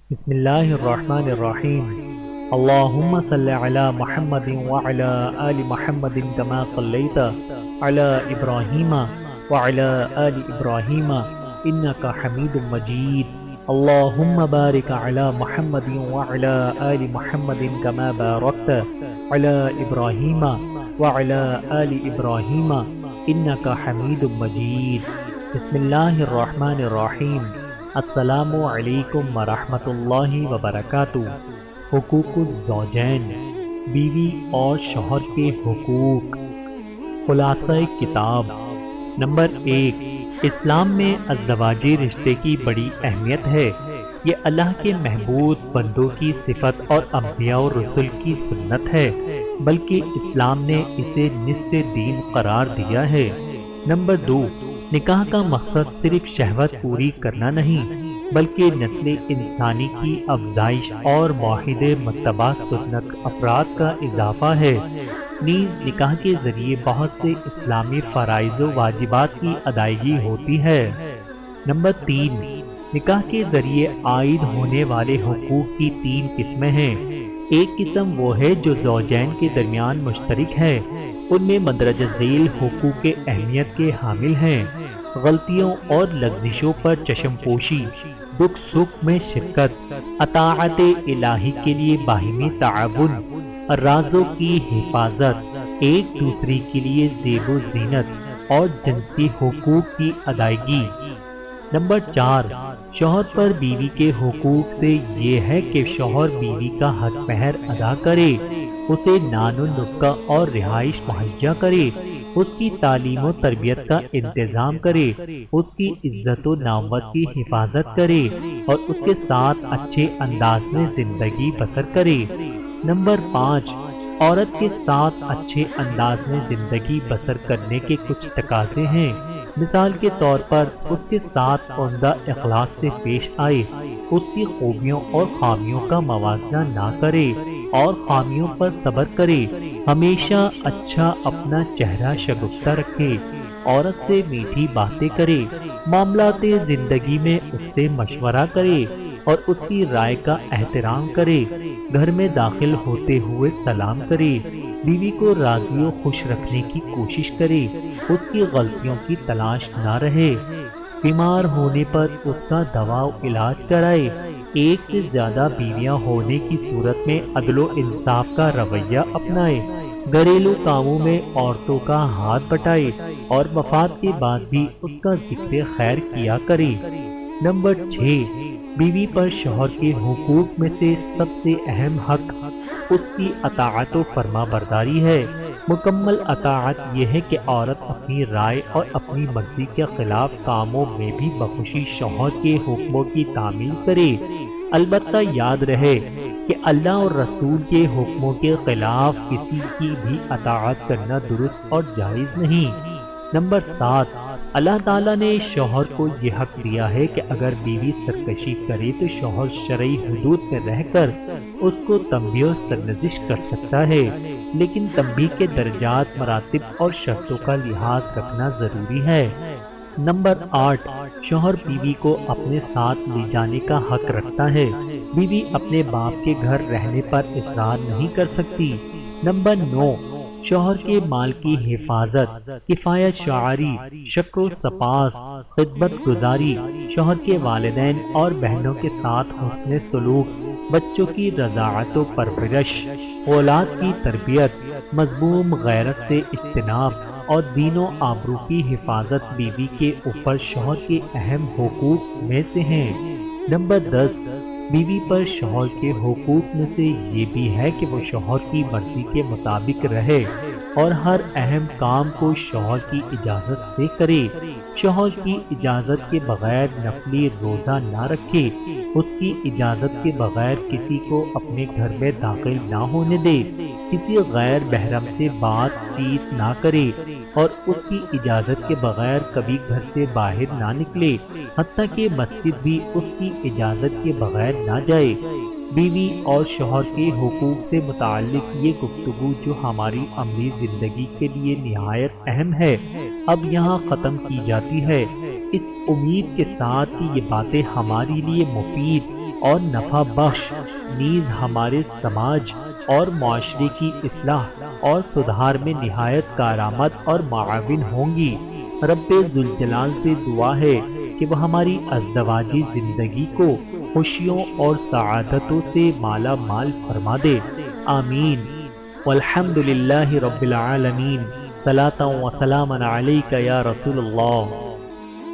بسم اللہ الرحمن الرحیم اللہم صلی علی محمد وعلی آل محمد کما صلیت علی ابراہیم وعلی آل ابراہیم انکا حمید مجید اللہم بارک علی محمد وعلی آل محمد کما بارکت علی ابراہیم وعلی آل ابراہیم انکا حمید مجید بسم اللہ الرحمن الرحیم السلام علیکم ورحمۃ اللہ وبرکاتہ۔ حقوق الزوجین، بیوی اور شوہر کے حقوق۔ خلاصہ کتاب۔ نمبر 1، اسلام میں ازدواجی رشتے کی بڑی اہمیت ہے۔ یہ اللہ کے محبوب بندوں کی صفت اور انبیاء و رسل کی سنت ہے، بلکہ اسلام نے اسے نصف دین قرار دیا ہے۔ نمبر 2، نکاح کا مقصد صرف شہوت پوری کرنا نہیں، بلکہ نسل انسانی کی افزائش اور معاہدے متبع سنت افراد کا اضافہ ہے۔ نیز نکاح کے ذریعے بہت سے اسلامی فرائض و واجبات کی ادائیگی ہوتی ہے۔ نمبر 3، نکاح کے ذریعے عائد ہونے والے حقوق کی 3 قسمیں ہیں۔ ایک قسم وہ ہے جو زوجین کے درمیان مشترک ہے، ان میں مندرجہ ذیل حقوق اہمیت کے حامل ہیں۔ غلطیوں اور لغزشوں پر چشم پوشی، دکھ سکھ میں شرکت، اطاعت الہی کے لیے باہمی تعاون، رازوں کی حفاظت، ایک دوسرے کے لیے زیب و زینت اور جنسی حقوق کی ادائیگی۔ نمبر 4، شوہر پر بیوی کے حقوق سے یہ ہے کہ شوہر بیوی کا حق پہر ادا کرے، اسے نان و نفقہ اور رہائش مہیا کرے، اس کی تعلیم و تربیت کا انتظام کرے، اس کی عزت و ناموت کی حفاظت کرے اور اس کے ساتھ اچھے انداز میں زندگی بسر کرے۔ نمبر 5، عورت کے ساتھ اچھے انداز میں زندگی بسر کرنے کے کچھ تقاضے ہیں۔ مثال کے طور پر اس کے ساتھ عمدہ اخلاق سے پیش آئے، اس کی خوبیوں اور خامیوں کا موازنہ نہ کرے اور خامیوں پر صبر کرے، ہمیشہ اچھا اپنا چہرہ شگفتہ رکھے، عورت سے میٹھی باتیں کرے، معاملات زندگی میں اس سے مشورہ کرے اور اس کی رائے کا احترام کرے، گھر میں داخل ہوتے ہوئے سلام کرے، بیوی کو راضی و خوش رکھنے کی کوشش کرے، اس کی غلطیوں کی تلاش نہ رہے، بیمار ہونے پر اس کا دوا و علاج کرائے، ایک سے زیادہ بیویاں ہونے کی صورت میں عدل و انصاف کا رویہ اپنائے، گھریلو کاموں میں عورتوں کا ہاتھ بٹائے اور وفات کے بعد بھی اس کا ذکر خیر کیا کرے۔ نمبر 6، بیوی پر شوہر کے حقوق میں سے سب سے اہم حق اس کی اطاعت و فرما برداری ہے۔ مکمل اطاعت یہ ہے کہ عورت اپنی رائے اور اپنی مرضی کے خلاف کاموں میں بھی بخوشی شوہر کے حکموں کی تعمیل کرے، البتہ یاد رہے کہ اللہ اور رسول کے حکموں کے خلاف کسی کی بھی اطاعت کرنا درست اور جائز نہیں۔ نمبر 7، اللہ تعالیٰ نے شوہر کو یہ حق دیا ہے کہ اگر بیوی سرکشی کرے تو شوہر شرعی حدود میں رہ کر اس کو تنبیہ و سرنوشت کر سکتا ہے، لیکن تنبیہ کے درجات، مراتب اور شرطوں کا لحاظ رکھنا ضروری ہے۔ نمبر 8، شوہر بیوی کو اپنے ساتھ لے جانے کا حق رکھتا ہے، بیوی اپنے باپ کے گھر رہنے پر اصرار نہیں کر سکتی۔ نمبر 9، شوہر کے مال کی حفاظت، کفایت شعاری، شکر و سپاس، خدمت گزاری، شوہر کے والدین اور بہنوں کے ساتھ حسن سلوک، بچوں کی رضاعت و پرورش، اولاد کی تربیت، مذموم غیرت سے اجتناب اور دین و آبرو کی حفاظت بیوی کے اوپر شوہر کے اہم حقوق میں سے ہیں۔ نمبر 10، بیوی پر شوہر کے حقوق میں سے یہ بھی ہے کہ وہ شوہر کی مرضی کے مطابق رہے اور ہر اہم کام کو شوہر کی اجازت سے کرے، شوہر کی اجازت کے بغیر نفلی روزہ نہ رکھے، اس کی اجازت کے بغیر کسی کو اپنے گھر میں داخل نہ ہونے دے، کسی غیر محرم سے بات چیت نہ کرے اور اس کی اجازت کے بغیر کبھی گھر سے باہر نہ نکلے، حتیٰ کہ مسجد بھی اس کی اجازت کے بغیر نہ جائے۔ بیوی اور شوہر کے حقوق سے متعلق یہ گفتگو جو ہماری عملی زندگی کے لیے نہایت اہم ہے، اب یہاں ختم کی جاتی ہے، اس امید کے ساتھ کہ یہ باتیں ہمارے لیے مفید اور نفع بخش، نیز ہمارے سماج اور معاشرے کی اصلاح اور سدھار میں نہایت کارآمد اور معاون ہوں گی۔ رب ذوالجلال سے دعا ہے کہ وہ ہماری ازدواجی زندگی کو خوشیوں اور سعادتوں سے مالا مال فرما دے، آمین۔ والحمد للہ رب العالمین، صلاۃ و سلاما علیک یا رسول اللہ۔